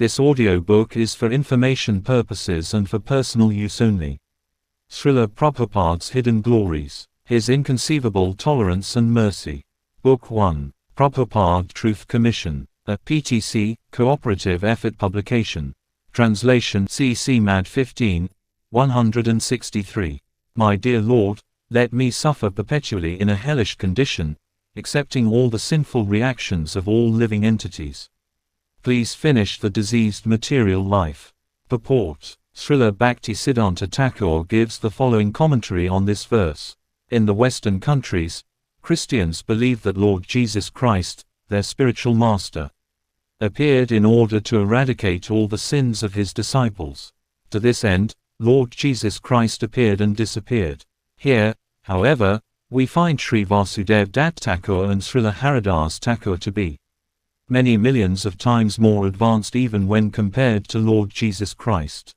This audiobook is for information purposes and for personal use only. Srila Prabhupada's Hidden Glories, His Inconceivable Tolerance and Mercy. Book 1. Prabhupada Truth Commission, a PTC, cooperative effort publication. Translation CC Mad 15, 163. My dear Lord, let me suffer perpetually in a hellish condition, accepting all the sinful reactions of all living entities. Please finish the diseased material life. Purport. Srila Bhaktisiddhanta Thakur gives the following commentary on this verse. In the Western countries, Christians believe that Lord Jesus Christ, their spiritual master, appeared in order to eradicate all the sins of his disciples. To this end, Lord Jesus Christ appeared and disappeared. Here, however, we find Sri Vasudev Dutt Thakur and Srila Haridas Thakur to be many millions of times more advanced even when compared to Lord Jesus Christ.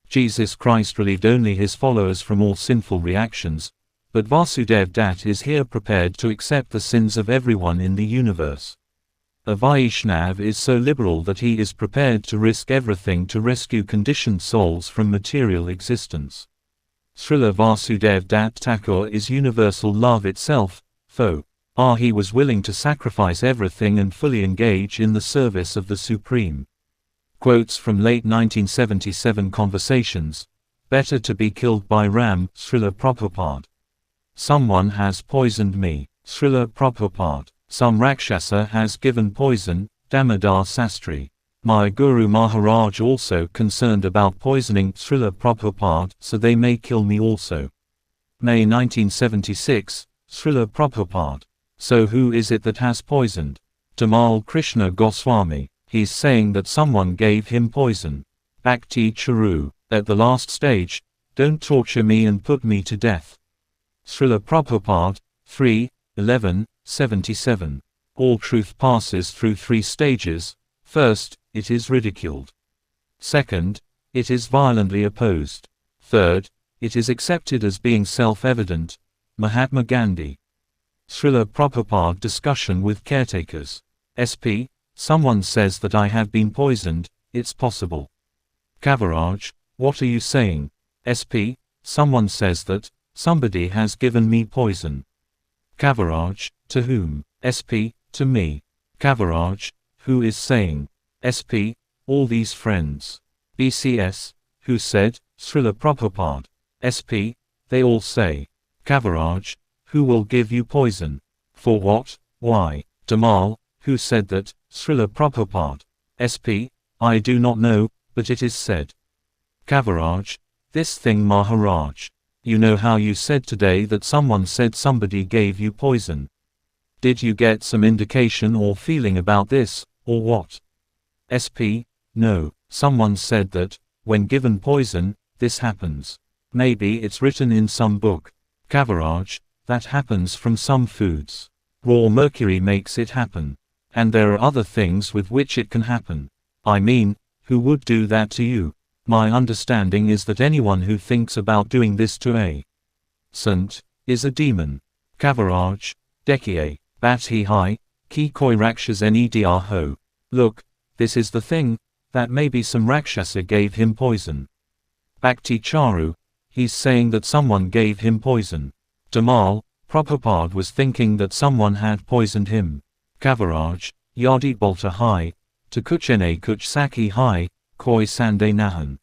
Jesus Christ relieved only his followers from all sinful reactions, but Vasudev Dutt is here prepared to accept the sins of everyone in the universe. A Vaishnav is so liberal that he is prepared to risk everything to rescue conditioned souls from material existence. Srila Vasudev Dutt Thakur is universal love itself, he was willing to sacrifice everything and fully engage in the service of the Supreme. Quotes from late 1977 Conversations. Better to be killed by Ram, Srila Prabhupada. Someone has poisoned me, Srila Prabhupada. Some Rakshasa has given poison, Damodar Sastri. My Guru Maharaj also concerned about poisoning Srila Prabhupada, so they may kill me also. May 1976, Srila Prabhupada. So who is it that has poisoned? Tamal Krishna Goswami. He's saying that someone gave him poison. Bhakti Charu. At the last stage, don't torture me and put me to death. Srila Prabhupada, 3:11:77. All truth passes through three stages. First, it is ridiculed. Second, it is violently opposed. Third, it is accepted as being self-evident. Mahatma Gandhi. Srila Prabhupada discussion with caretakers. SP, someone says that I have been poisoned, it's possible. Kaviraj, what are you saying? SP, someone says that somebody has given me poison. Kaviraj, to whom? SP, to me. Kaviraj, who is saying? SP, all these friends. BCS, who said? Srila Prabhupada. SP, they all say. Kaviraj, who will give you poison? For what? Why? Tamal, who said that? Srila Prabhupada. SP, I do not know, but it is said. Kaviraj, this thing Maharaj. You know how you said today that someone said somebody gave you poison. Did you get some indication or feeling about this, or what? SP, no, someone said that, when given poison, this happens. Maybe it's written in some book. Kaviraj, that happens from some foods. Raw mercury makes it happen. And there are other things with which it can happen. I mean, who would do that to you? My understanding is that anyone who thinks about doing this to a saint is a demon. Kaviraj, Dekiye, Bat Hi Hai, Ki Koi Rakshas Nedr Ho. Look, this is the thing, that maybe some Rakshasa gave him poison. Bhakti Charu, he's saying that someone gave him poison. Tamal, Prabhupada was thinking that someone had poisoned him. Kaviraj, Yadi Bolta Hai, to Kuchene Kuch Saki Hai, Koi Sande Nahan.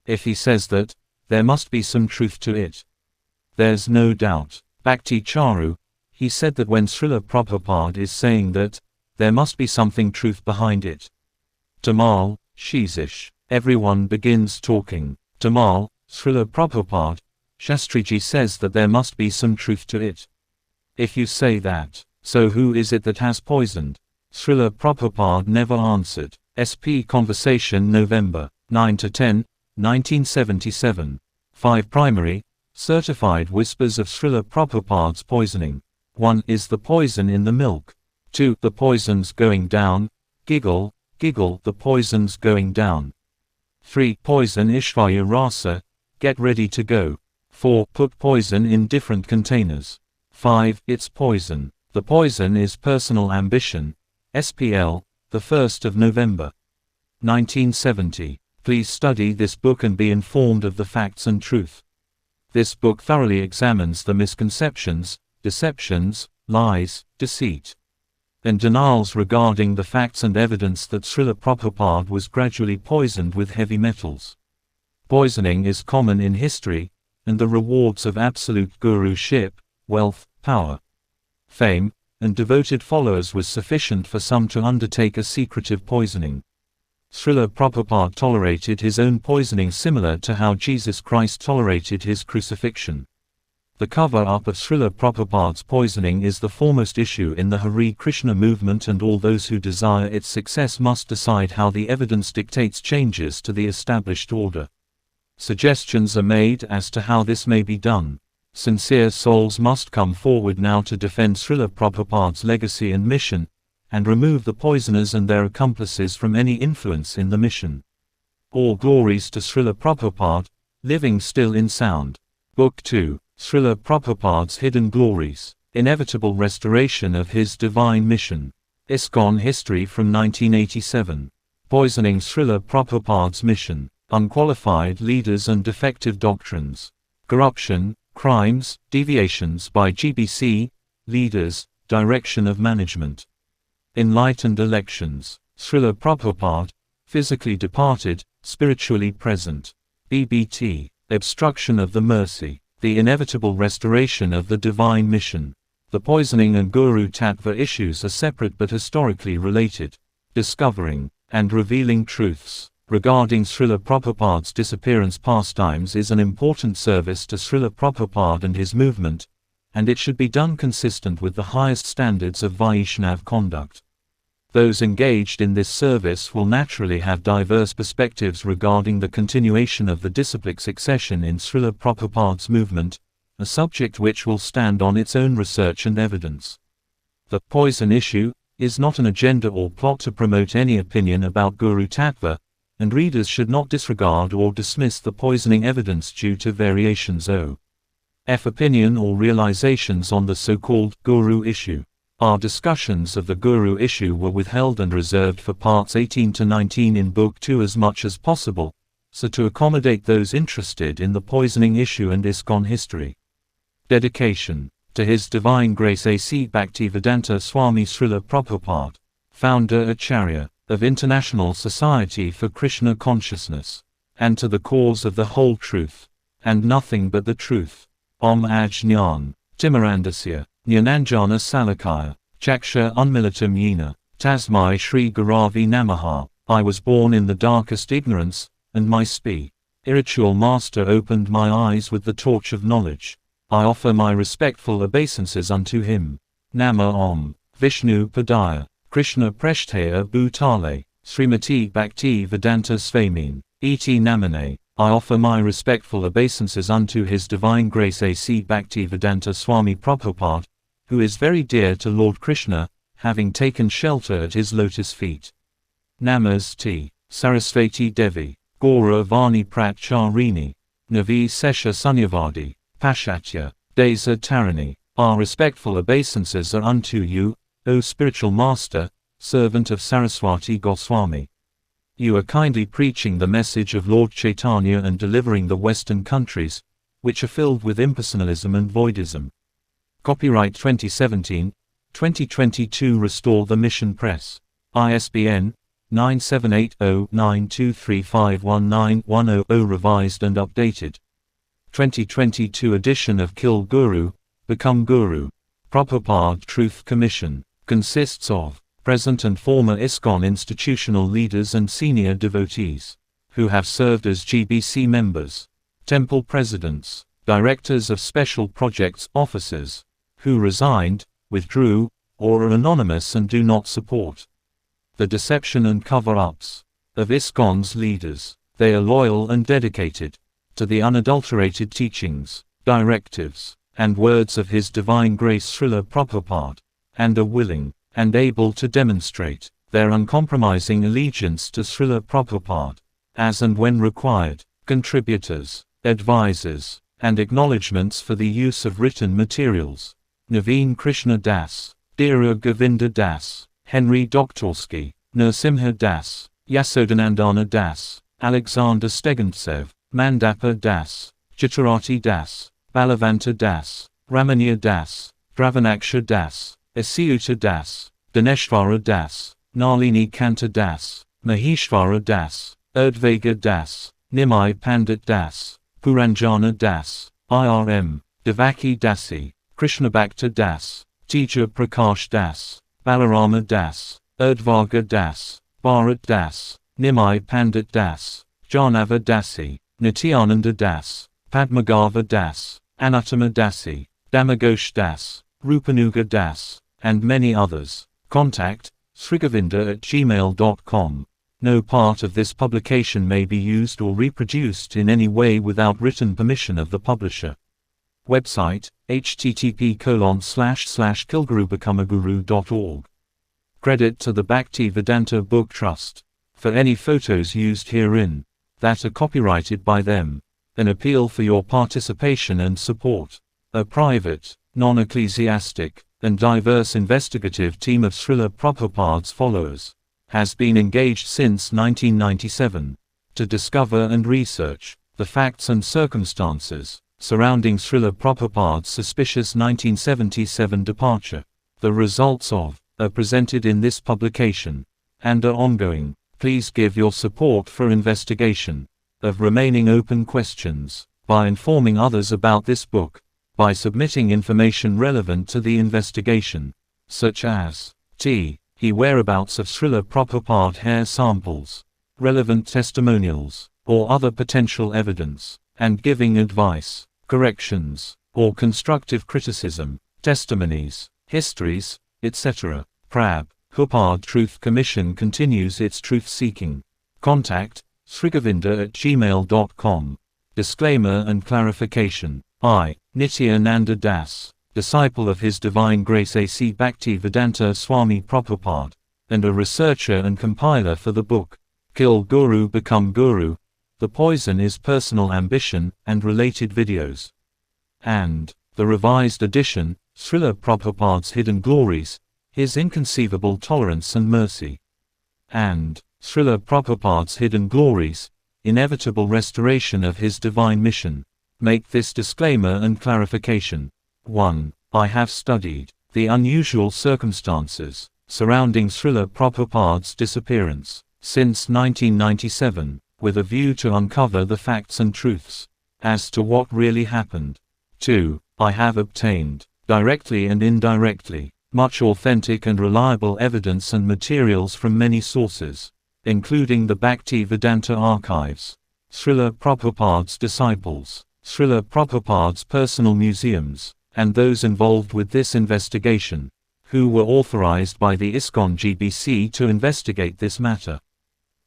If he says that, there must be some truth to it. There's no doubt. Bhakti Charu, he said that when Srila Prabhupada is saying that, there must be something truth behind it. Tamal, Sheezish. Everyone begins talking. Tamal, Srila Prabhupada, Shastriji says that there must be some truth to it. If you say that, so who is it that has poisoned? Srila Prabhupada never answered. SP Conversation November 9-10, 1977. 5 primary, certified whispers of Srila Prabhupada's poisoning. 1 is the poison in the milk. 2 the poison's going down, giggle, giggle the poison's going down. 3 poison Ishvaya Rasa, get ready to go. 4 put poison in different containers. 5 it's poison. The poison is personal ambition. SPL, the 1st of November. 1970. Please study this book and be informed of the facts and truth. This book thoroughly examines the misconceptions, deceptions, lies, deceit, and denials regarding the facts and evidence that Srila Prabhupada was gradually poisoned with heavy metals. Poisoning is common in history, and the rewards of absolute guruship, wealth, power, fame, and devoted followers was sufficient for some to undertake a secretive poisoning. Srila Prabhupada tolerated his own poisoning similar to how Jesus Christ tolerated his crucifixion. The cover-up of Srila Prabhupada's poisoning is the foremost issue in the Hare Krishna movement, and all those who desire its success must decide how the evidence dictates changes to the established order. Suggestions are made as to how this may be done. Sincere souls must come forward now to defend Srila Prabhupada's legacy and mission, and remove the poisoners and their accomplices from any influence in the mission. All glories to Srila Prabhupada, living still in sound. Book 2. Srila Prabhupada's Hidden Glories. Inevitable Restoration of His Divine Mission. Iskcon History from 1987. Poisoning Srila Prabhupada's Mission. Unqualified leaders and defective doctrines. Corruption, crimes, deviations by GBC leaders, direction of management. Enlightened elections. Srila Prabhupada, physically departed, spiritually present. BBT. Obstruction of the mercy. The inevitable restoration of the divine mission. The poisoning and Guru Tattva issues are separate but historically related. Discovering and revealing truths regarding Srila Prabhupada's disappearance pastimes is an important service to Srila Prabhupada and his movement, and it should be done consistent with the highest standards of Vaishnav conduct. Those engaged in this service will naturally have diverse perspectives regarding the continuation of the disciplic succession in Srila Prabhupada's movement, a subject which will stand on its own research and evidence. The poison issue is not an agenda or plot to promote any opinion about Guru Tattva, and readers should not disregard or dismiss the poisoning evidence due to variations of opinion or realizations on the so-called Guru issue. Our discussions of the Guru issue were withheld and reserved for parts 18 to 19 in Book 2 as much as possible, so to accommodate those interested in the poisoning issue and Iskcon history. Dedication to His Divine Grace A.C. Bhaktivedanta Swami Srila Prabhupada, Founder Acharya of International Society for Krishna Consciousness, and to the cause of the whole truth, and nothing but the truth. Om Ajnan, Timirandasya, Jnananjana Salakaya, Chaksha Unmilitam Yena, Tasmai Shri Guravi Namaha. I was born in the darkest ignorance, and my spiritual master opened my eyes with the torch of knowledge. I offer my respectful obeisances unto him. Nama Om, Vishnu Padaya, Krishna Preshthaya Bhutale, Srimati Bhakti Vedanta Svamin, E.T. Namane. I offer my respectful obeisances unto His Divine Grace A.C. Bhaktivedanta Swami Prabhupada, who is very dear to Lord Krishna, having taken shelter at his lotus feet. Namaste, Sarasvati Devi, Gaura Vani Pratcharini, Navi Sesha Sunyavadi, Pashatya, Desa Tarini. Our respectful obeisances are unto you, O spiritual master, servant of Saraswati Goswami. You are kindly preaching the message of Lord Chaitanya and delivering the Western countries, which are filled with impersonalism and voidism. Copyright 2017-2022 Restore the Mission Press. ISBN 978-0923519100 revised and updated. 2022 edition of Kill Guru, Become Guru. Prabhupada Truth Commission. Consists of present and former Iskcon institutional leaders and senior devotees, who have served as GBC members, temple presidents, directors of special projects officers, who resigned, withdrew, or are anonymous and do not support the deception and cover-ups of Iskcon's leaders. They are loyal and dedicated to the unadulterated teachings, directives, and words of His Divine Grace Srila Prabhupada, and are willing and able to demonstrate their uncompromising allegiance to Srila Prabhupada, as and when required. Contributors, advisors, and acknowledgements for the use of written materials: Naveen Krishna Das, Dheera Govinda Das, Henry Doktorsky, Nrsimha Das, Yasodhanandana Das, Alexander Stegantsev, Mandapa Das, Jatarati Das, Balavanta Das, Ramanya Das, Dravanaksha Das, Asyuta Das, Dineshvara Das, Nalini Kanta Das, Maheshvara Das, Erdvega Das, Nimai Pandit Das, Puranjana Das, IRM, Devaki Dasi, Krishnabhakta Das, Teja Prakash Das, Balarama Das, Erdvaga Das, Bharat Das, Nimai Pandit Das, Janava Dasi, Nityananda Das, Padmagava Das, Anattama Dasi, Damagosh Das, Rupanuga Das, and many others. Contact srigovinda@gmail.com. No part of this publication may be used or reproduced in any way without written permission of the publisher. Website http://kilgurubecomeguru.org. Credit to the Bhaktivedanta Book Trust for any photos used herein that are copyrighted by them. An appeal for your participation and support. A private, non-ecclesiastic, and diverse investigative team of Srila Prabhupada's followers has been engaged since 1997 to discover and research the facts and circumstances surrounding Srila Prabhupada's suspicious 1977 departure. The results of are presented in this publication and are ongoing. Please give your support for investigation of remaining open questions by informing others about this book, by submitting information relevant to the investigation, such as whereabouts of Srila Prabhupada hair samples, relevant testimonials, or other potential evidence, and giving advice, corrections, or constructive criticism, testimonies, histories, etc. Prabhupada Truth Commission continues its truth-seeking. Contact srigovinda@gmail.com. Disclaimer and clarification. I, Nityananda Das, disciple of His Divine Grace A.C. Bhaktivedanta Swami Prabhupada, and a researcher and compiler for the book, Kill Guru Become Guru, The Poison is Personal Ambition, and related videos. And the revised edition, Srila Prabhupada's Hidden Glories, His Inconceivable Tolerance and Mercy. And Srila Prabhupada's Hidden Glories, Inevitable Restoration of His Divine Mission. Make this disclaimer and clarification. 1. I have studied the unusual circumstances surrounding Srila Prabhupada's disappearance since 1997, with a view to uncover the facts and truths as to what really happened. 2. I have obtained, directly and indirectly, much authentic and reliable evidence and materials from many sources, including the Bhaktivedanta archives, Srila Prabhupada's disciples, Srila Prabhupada's personal museums, and those involved with this investigation, who were authorized by the Iskcon GBC to investigate this matter.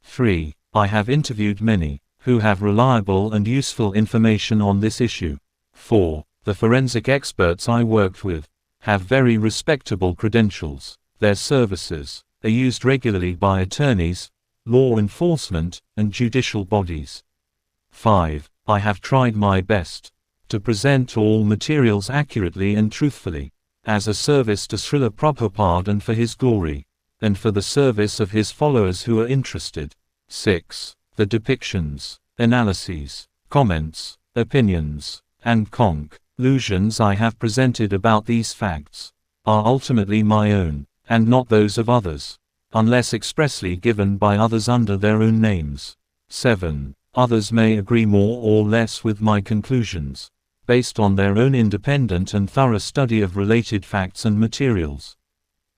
3. I have interviewed many, who have reliable and useful information on this issue. 4. The forensic experts I worked with have very respectable credentials. Their services are used regularly by attorneys, law enforcement, and judicial bodies. 5. I have tried my best to present all materials accurately and truthfully, as a service to Srila Prabhupada and for his glory, and for the service of his followers who are interested. 6. The depictions, analyses, comments, opinions, and conclusions I have presented about these facts are ultimately my own, and not those of others, unless expressly given by others under their own names. 7. Others may agree more or less with my conclusions, based on their own independent and thorough study of related facts and materials.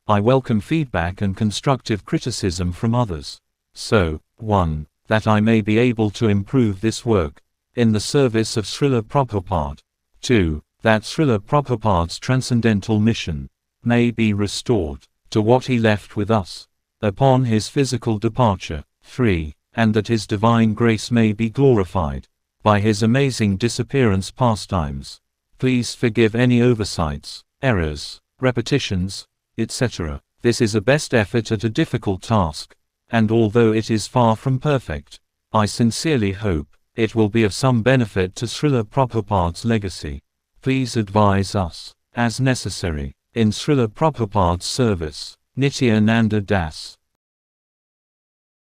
I welcome feedback and constructive criticism from others. So, 1. That I may be able to improve this work in the service of Srila Prabhupada. 2. That Srila Prabhupada's transcendental mission may be restored to what he left with us upon his physical departure. 3. And that his divine grace may be glorified by his amazing disappearance pastimes. Please forgive any oversights, errors, repetitions, etc. This is a best effort at a difficult task, and although it is far from perfect, I sincerely hope it will be of some benefit to Srila Prabhupada's legacy. Please advise us, as necessary, in Srila Prabhupada's service. Nityananda Das.